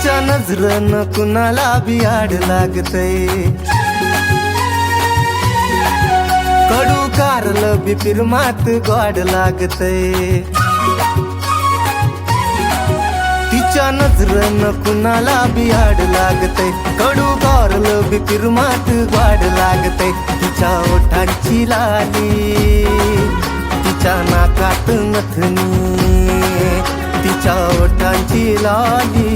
तिच्या नजरन कुणाला बी आड लागतय, कडू कारलं बी फिरमात गोड लागतय. तिच्या नजरन कुणाला बी आड लागतय, कडू कारलं बी फिरमात गोड लागतय. तिच्या ओठांची लाली, तिच्या नाकात नथनी, तिच्या ओठांची लाली,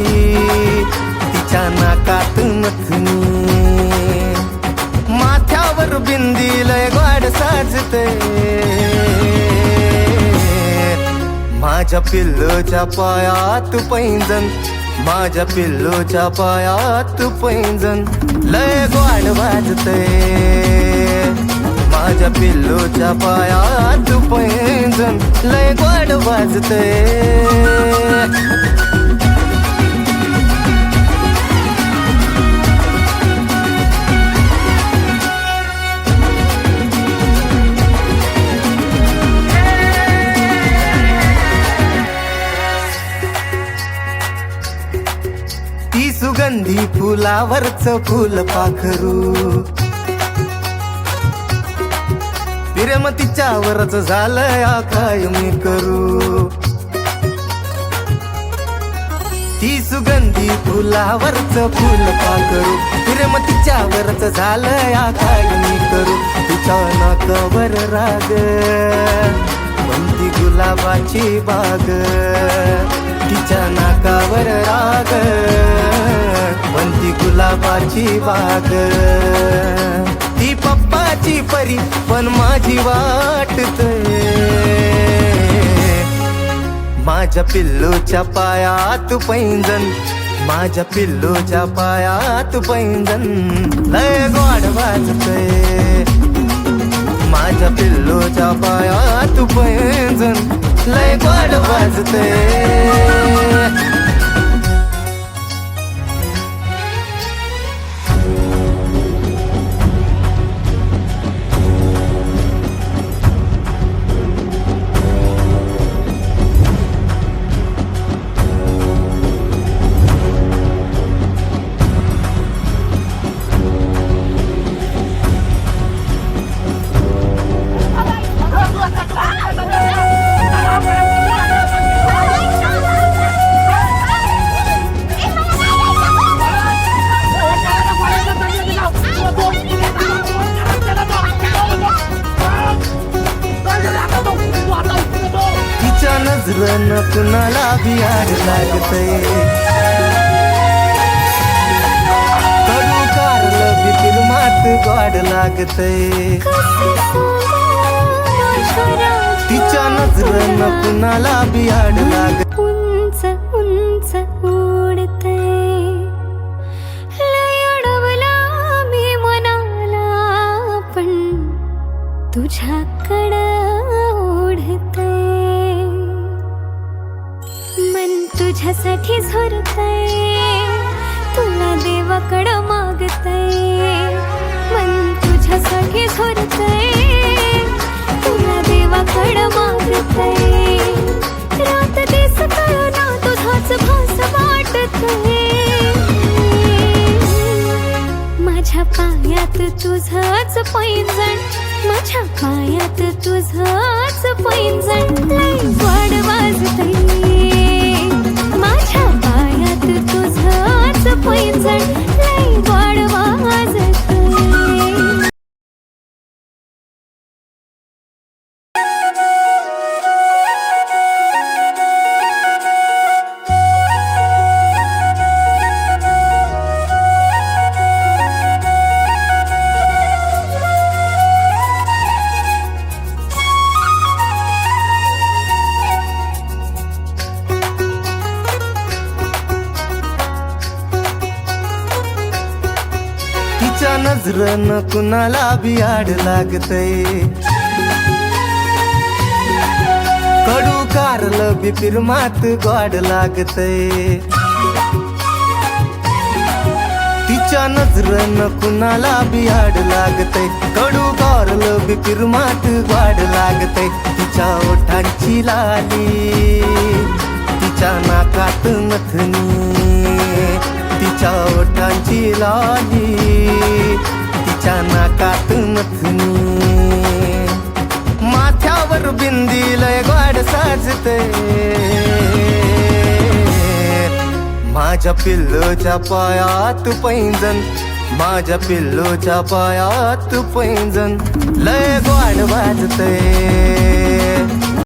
तिच्या नाकात नथनी. माथ्यावर बिंदी लय गोड साजते, माझ्या पिल्लूच्या पायात पैंजण, माझ्या पिल्लूच्या पायात पैंजण लय गोड वाजते. माझ्या पिल्लूच्या पायात पैंजण लय गोड वाजते. ती सुगंधी फुलावरच फुल पाखरू, प्रेम तिच्यावरच झालंय काय मी करू. ती सुगंधी फुलावरच फुल पाखरू, प्रेम तिच्यावरच झालंय काय मी करू. तिच्या नाकावर राग कोणती गुलाबाची बाग, तिच्या नाकावर राग कोणती गुलाबाची बाग. ती पप्पाची परी पण माझी वाटते, माझ्या पिल्लूच्या पायात पैंजण, माझ्या पिल्लूच्या पायात पैंजण लय गोड वाजतय. माझ्या पिल्लूच्या पायात पैंजण लय गोड वाजतय. नजरन कुणाला बी आड लागतय, कडू कारलं बी फिरमात गोड लागतय. तिच्या नजरन कुणाला बी आड लागतय. उंच उंच उडतय, लय अडवला मी मनाला, पण तुझ्याकडं ओढतय. मन तुझ्यासाठी झरतय, तुला देवाकडं मागतय. मन तुझ्यासाठी झरतय, तुला देवाकडं मागतय. रात दिस कळना तुझाच भास वाटतय, माझ्या पायात तुझंच पैंजण, माझ्या पायात तुझंच पैंजण लय गोड वाजतय. माझ्या पायात तुझंच पैंजण लय गोड वाजतय. तिच्या नजरन कुणाला बी आड लागतय, कडू कारलं बी फिरमात गोड लागतय. तिच्या नजरन कुणाला बी आड लागतय, कडू कारलं बी फिरमात गोड लागतय. तिच्या ओठांची लाली, तिच्या नाकात नथनी, तिच्या ओठांची लाली, तिच्या नाकात नथनी, माथ्यावर बिंदी लय गोड साजते. माझ्या पिल्लूच्या पायात पैंजण, माझ्या पिल्लूच्या पायात पैंजण लय गोड वाजते.